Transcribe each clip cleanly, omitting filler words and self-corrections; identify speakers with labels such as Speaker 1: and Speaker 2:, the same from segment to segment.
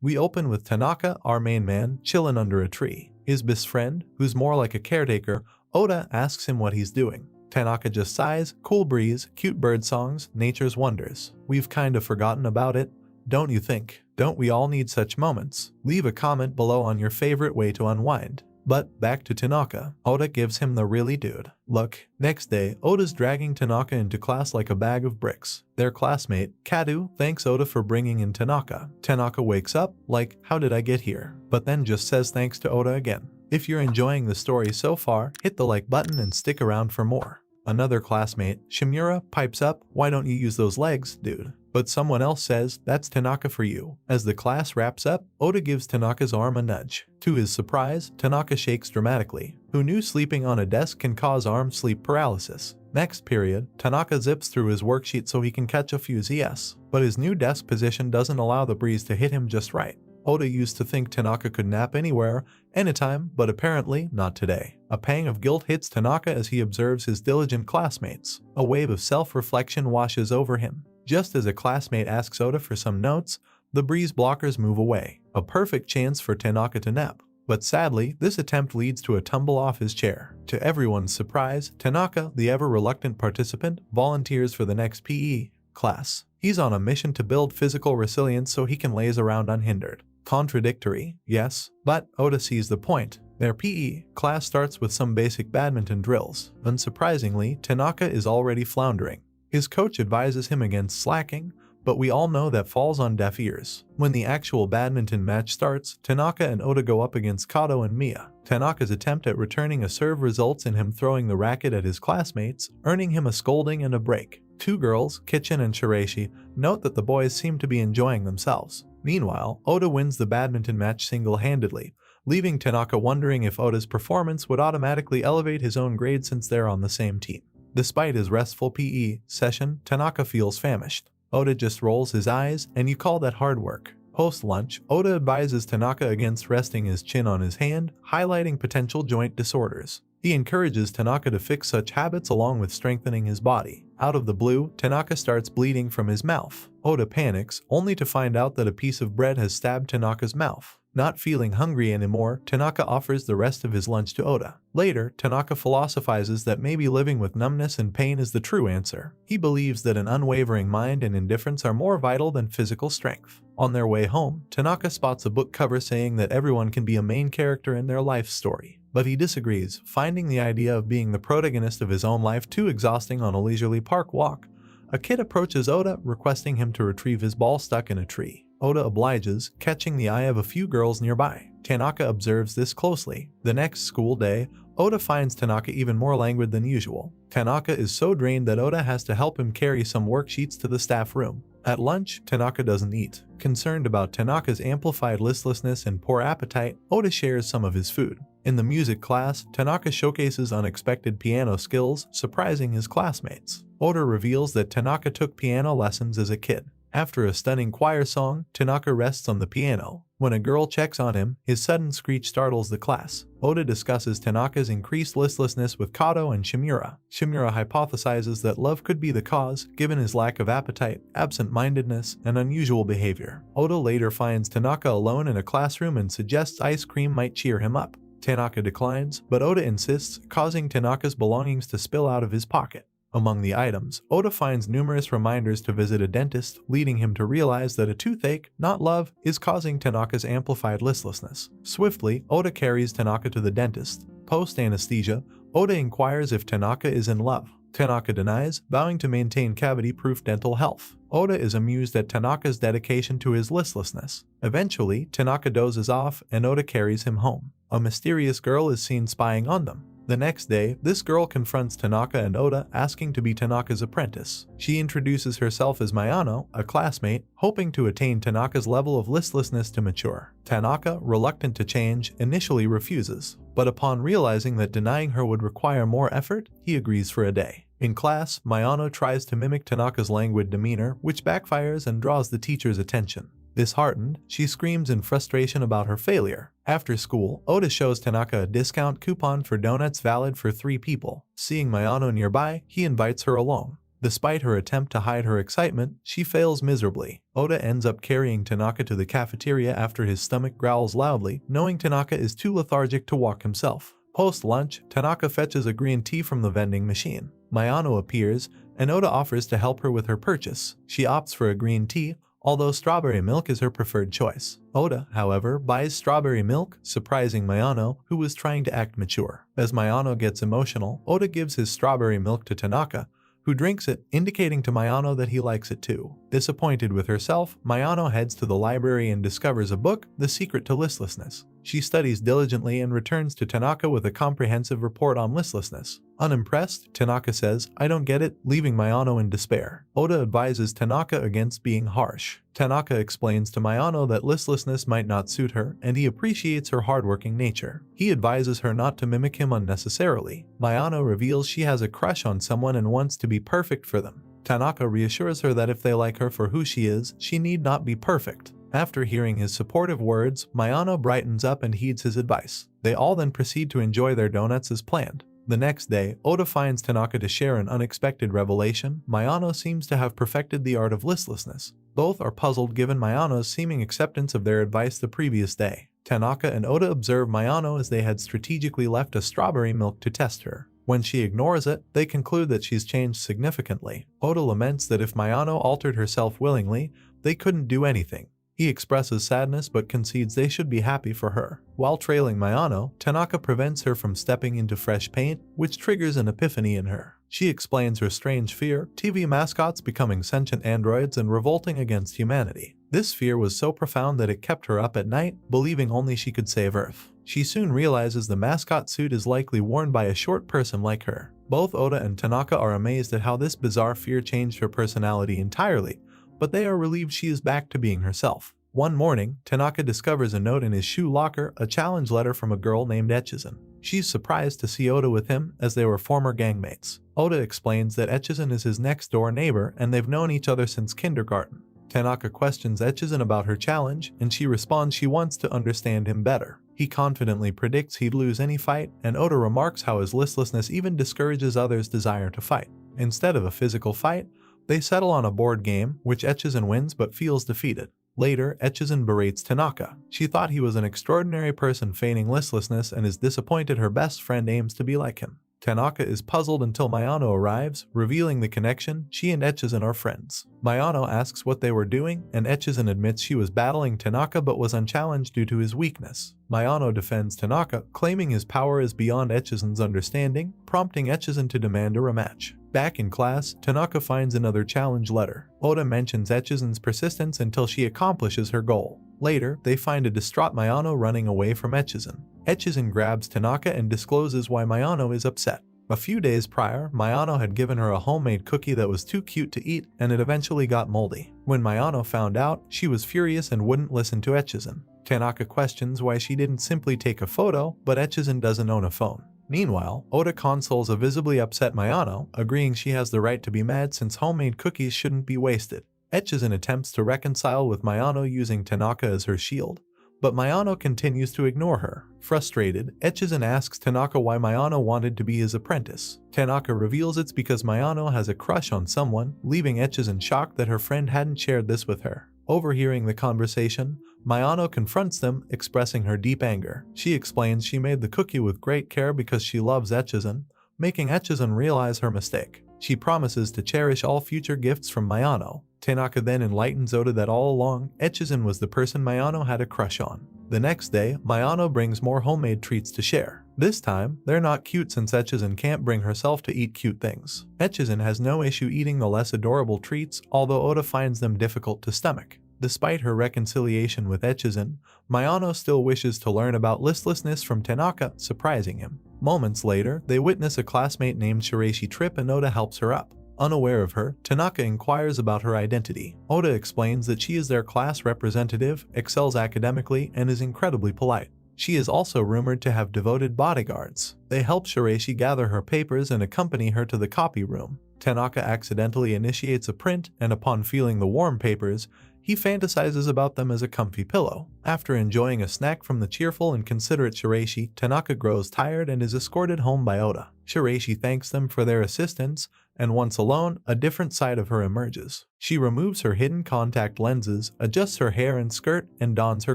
Speaker 1: We open with Tanaka, our main man, chillin' under a tree. His best friend, who's more like a caretaker, Oda, asks him what he's doing. Tanaka just sighs, cool breeze, cute bird songs, nature's wonders. We've kind of forgotten about it, don't you think? Don't we all need such moments? Leave a comment below on your favorite way to unwind. But back to Tanaka. Oda gives him the really dude look. Next day, Oda's dragging Tanaka into class like a bag of bricks. Their classmate, Kadu, thanks Oda for bringing in Tanaka. Tanaka wakes up, like, how did I get here? But then just says thanks to Oda again. If you're enjoying the story so far, hit the like button and stick around for more. Another classmate, Shimura, pipes up, why don't you use those legs, dude? But someone else says, that's Tanaka for you. As the class wraps up, Oda gives Tanaka's arm a nudge. To his surprise, Tanaka shakes dramatically. Who knew sleeping on a desk can cause arm sleep paralysis? Next period, Tanaka zips through his worksheet so he can catch a few Zs. But his new desk position doesn't allow the breeze to hit him just right. Oda used to think Tanaka could nap anywhere, anytime, but apparently not today. A pang of guilt hits Tanaka as he observes his diligent classmates. A wave of self-reflection washes over him. Just as a classmate asks Oda for some notes, the breeze blockers move away. A perfect chance for Tanaka to nap. But sadly, this attempt leads to a tumble off his chair. To everyone's surprise, Tanaka, the ever-reluctant participant, volunteers for the next PE class. He's on a mission to build physical resilience so he can laze around unhindered. Contradictory, yes, but Oda sees the point. Their PE class starts with some basic badminton drills. Unsurprisingly, Tanaka is already floundering. His coach advises him against slacking, but we all know that falls on deaf ears. When the actual badminton match starts, Tanaka and Oda go up against Kato and Miya. Tanaka's attempt at returning a serve results in him throwing the racket at his classmates, earning him a scolding and a break. Two girls, Kitchen and Shiraishi, note that the boys seem to be enjoying themselves. Meanwhile, Oda wins the badminton match single-handedly, leaving Tanaka wondering if Oda's performance would automatically elevate his own grade since they're on the same team. Despite his restful PE session, Tanaka feels famished. Oda just rolls his eyes, and you call that hard work. Post-lunch, Oda advises Tanaka against resting his chin on his hand, highlighting potential joint disorders. He encourages Tanaka to fix such habits along with strengthening his body. Out of the blue, Tanaka starts bleeding from his mouth. Oda panics, only to find out that a piece of bread has stabbed Tanaka's mouth. Not feeling hungry anymore, Tanaka offers the rest of his lunch to Oda. Later, Tanaka philosophizes that maybe living with numbness and pain is the true answer. He believes that an unwavering mind and indifference are more vital than physical strength. On their way home, Tanaka spots a book cover saying that everyone can be a main character in their life story. But he disagrees, finding the idea of being the protagonist of his own life too exhausting on a leisurely park walk. A kid approaches Oda, requesting him to retrieve his ball stuck in a tree. Oda obliges, catching the eye of a few girls nearby. Tanaka observes this closely. The next school day, Oda finds Tanaka even more languid than usual. Tanaka is so drained that Oda has to help him carry some worksheets to the staff room. At lunch, Tanaka doesn't eat. Concerned about Tanaka's amplified listlessness and poor appetite, Oda shares some of his food. In the music class, Tanaka showcases unexpected piano skills, surprising his classmates. Oda reveals that Tanaka took piano lessons as a kid. After a stunning choir song, Tanaka rests on the piano. When a girl checks on him, his sudden screech startles the class. Oda discusses Tanaka's increased listlessness with Kato and Shimura. Shimura hypothesizes that love could be the cause, given his lack of appetite, absent-mindedness, and unusual behavior. Oda later finds Tanaka alone in a classroom and suggests ice cream might cheer him up. Tanaka declines, but Oda insists, causing Tanaka's belongings to spill out of his pocket. Among the items, Oda finds numerous reminders to visit a dentist, leading him to realize that a toothache, not love, is causing Tanaka's amplified listlessness. Swiftly, Oda carries Tanaka to the dentist. Post-anesthesia, Oda inquires if Tanaka is in love. Tanaka denies, vowing to maintain cavity-proof dental health. Oda is amused at Tanaka's dedication to his listlessness. Eventually, Tanaka dozes off, and Oda carries him home. A mysterious girl is seen spying on them. The next day, this girl confronts Tanaka and Oda, asking to be Tanaka's apprentice. She introduces herself as Mayano, a classmate, hoping to attain Tanaka's level of listlessness to mature. Tanaka, reluctant to change, initially refuses, but upon realizing that denying her would require more effort, he agrees for a day. In class, Mayano tries to mimic Tanaka's languid demeanor, which backfires and draws the teacher's attention. Disheartened, she screams in frustration about her failure. After school, Oda shows Tanaka a discount coupon for donuts valid for 3 people. Seeing Mayano nearby, he invites her along. Despite her attempt to hide her excitement, she fails miserably. Oda ends up carrying Tanaka to the cafeteria after his stomach growls loudly, knowing Tanaka is too lethargic to walk himself. Post-lunch, Tanaka fetches a green tea from the vending machine. Mayano appears, and Oda offers to help her with her purchase. She opts for a green tea, although strawberry milk is her preferred choice. Oda, however, buys strawberry milk, surprising Mayano, who was trying to act mature. As Mayano gets emotional, Oda gives his strawberry milk to Tanaka, who drinks it, indicating to Mayano that he likes it too. Disappointed with herself, Mayano heads to the library and discovers a book, The Secret to Listlessness. She studies diligently and returns to Tanaka with a comprehensive report on listlessness. Unimpressed, Tanaka says, "I don't get it," leaving Mayano in despair. Oda advises Tanaka against being harsh. Tanaka explains to Mayano that listlessness might not suit her, and he appreciates her hardworking nature. He advises her not to mimic him unnecessarily. Mayano reveals she has a crush on someone and wants to be perfect for them. Tanaka reassures her that if they like her for who she is, she need not be perfect. After hearing his supportive words, Mayano brightens up and heeds his advice. They all then proceed to enjoy their donuts as planned. The next day, Oda finds Tanaka to share an unexpected revelation. Mayano seems to have perfected the art of listlessness. Both are puzzled given Mayano's seeming acceptance of their advice the previous day. Tanaka and Oda observe Mayano as they had strategically left a strawberry milk to test her. When she ignores it, they conclude that she's changed significantly. Oda laments that if Mayano altered herself willingly, they couldn't do anything. He expresses sadness but concedes they should be happy for her. While trailing Mayano, Tanaka prevents her from stepping into fresh paint, which triggers an epiphany in her. She explains her strange fear, TV mascots becoming sentient androids and revolting against humanity. This fear was so profound that it kept her up at night, believing only she could save Earth. She soon realizes the mascot suit is likely worn by a short person like her. Both Oda and Tanaka are amazed at how this bizarre fear changed her personality entirely, but they are relieved she is back to being herself. One morning, Tanaka discovers a note in his shoe locker, a challenge letter from a girl named Echizen. She's surprised to see Oda with him, as they were former gangmates. Oda explains that Echizen is his next-door neighbor and they've known each other since kindergarten. Tanaka questions Echizen about her challenge, and she responds she wants to understand him better. He confidently predicts he'd lose any fight, and Oda remarks how his listlessness even discourages others' desire to fight. Instead of a physical fight, they settle on a board game, which Echizen wins but feels defeated. Later, Echizen berates Tanaka. She thought he was an extraordinary person feigning listlessness and is disappointed her best friend aims to be like him. Tanaka is puzzled until Mayano arrives, revealing the connection. She and Echizen are friends. Mayano asks what they were doing, and Echizen admits she was battling Tanaka but was unchallenged due to his weakness. Mayano defends Tanaka, claiming his power is beyond Echizen's understanding, prompting Echizen to demand a rematch. Back in class, Tanaka finds another challenge letter. Oda mentions Echizen's persistence until she accomplishes her goal. Later, they find a distraught Mayano running away from Echizen. Echizen grabs Tanaka and discloses why Mayano is upset. A few days prior, Mayano had given her a homemade cookie that was too cute to eat, and it eventually got moldy. When Mayano found out, she was furious and wouldn't listen to Echizen. Tanaka questions why she didn't simply take a photo, but Echizen doesn't own a phone. Meanwhile, Oda consoles a visibly upset Mayano, agreeing she has the right to be mad since homemade cookies shouldn't be wasted. Echizen attempts to reconcile with Mayano using Tanaka as her shield, but Mayano continues to ignore her. Frustrated, Echizen asks Tanaka why Mayano wanted to be his apprentice. Tanaka reveals it's because Mayano has a crush on someone, leaving Echizen shocked that her friend hadn't shared this with her. Overhearing the conversation, Mayano confronts them, expressing her deep anger. She explains she made the cookie with great care because she loves Echizen, making Echizen realize her mistake. She promises to cherish all future gifts from Mayano. Tanaka then enlightens Oda that all along, Echizen was the person Mayano had a crush on. The next day, Mayano brings more homemade treats to share. This time, they're not cute since Echizen can't bring herself to eat cute things. Echizen has no issue eating the less adorable treats, although Oda finds them difficult to stomach. Despite her reconciliation with Echizen, Mayano still wishes to learn about listlessness from Tanaka, surprising him. Moments later, they witness a classmate named Shiraishi trip and Oda helps her up. Unaware of her, Tanaka inquires about her identity. Oda explains that she is their class representative, excels academically, and is incredibly polite. She is also rumored to have devoted bodyguards. They help Shiraishi gather her papers and accompany her to the copy room. Tanaka accidentally initiates a print, and upon feeling the warm papers, he fantasizes about them as a comfy pillow. After enjoying a snack from the cheerful and considerate Shiraishi, Tanaka grows tired and is escorted home by Oda. Shiraishi thanks them for their assistance, and once alone, a different side of her emerges. She removes her hidden contact lenses, adjusts her hair and skirt, and dons her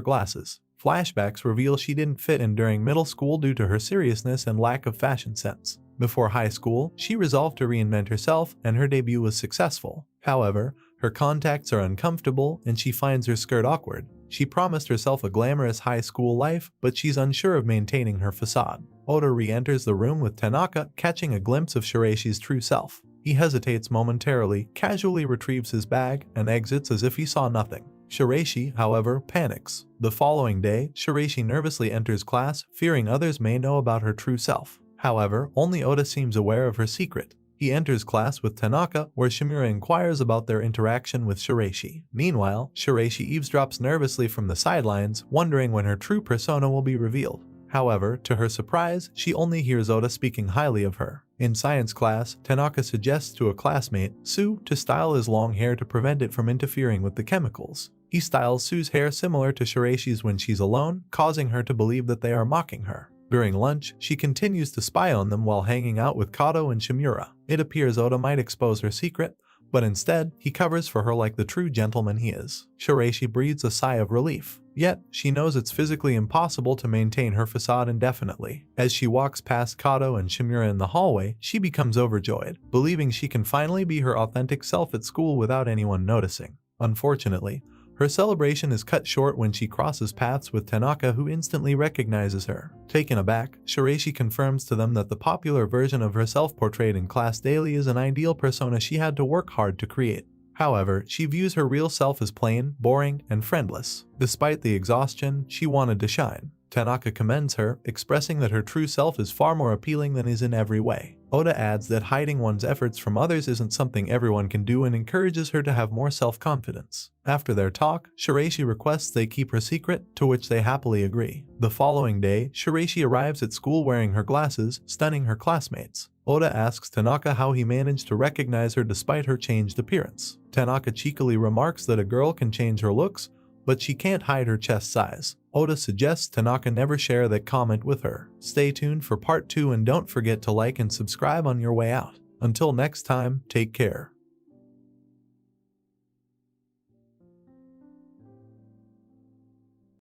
Speaker 1: glasses. Flashbacks reveal she didn't fit in during middle school due to her seriousness and lack of fashion sense. Before high school, she resolved to reinvent herself, and her debut was successful. However, her contacts are uncomfortable and she finds her skirt awkward. She promised herself a glamorous high school life, but she's unsure of maintaining her facade. Oda re-enters the room with Tanaka, catching a glimpse of Shireishi's true self. He hesitates momentarily, casually retrieves his bag, and exits as if he saw nothing. Shireishi, however, panics. The following day, Shireishi nervously enters class, fearing others may know about her true self. However, only Oda seems aware of her secret. He enters class with Tanaka, where Shimura inquires about their interaction with Shireishi. Meanwhile, Shireishi eavesdrops nervously from the sidelines, wondering when her true persona will be revealed. However, to her surprise, she only hears Oda speaking highly of her. In science class, Tanaka suggests to a classmate, Sue, to style his long hair to prevent it from interfering with the chemicals. He styles Sue's hair similar to Shireishi's when she's alone, causing her to believe that they are mocking her. During lunch, she continues to spy on them while hanging out with Kato and Shimura. It appears Oda might expose her secret, but instead, he covers for her like the true gentleman he is. Shireishi breathes a sigh of relief. Yet, she knows it's physically impossible to maintain her facade indefinitely. As she walks past Kato and Shimura in the hallway, she becomes overjoyed, believing she can finally be her authentic self at school without anyone noticing. Unfortunately, her celebration is cut short when she crosses paths with Tanaka, who instantly recognizes her. Taken aback, Shireishi confirms to them that the popular version of herself portrayed in class daily is an ideal persona she had to work hard to create. However, she views her real self as plain, boring, and friendless. Despite the exhaustion, she wanted to shine. Tanaka commends her, expressing that her true self is far more appealing than is in every way. Oda adds that hiding one's efforts from others isn't something everyone can do and encourages her to have more self-confidence. After their talk, Shireishi requests they keep her secret, to which they happily agree. The following day, Shireishi arrives at school wearing her glasses, stunning her classmates. Oda asks Tanaka how he managed to recognize her despite her changed appearance. Tanaka cheekily remarks that a girl can change her looks, but she can't hide her chest size. Oda suggests Tanaka never share that comment with her. Stay tuned for part 2 and don't forget to like and subscribe on your way out. Until next time, take care.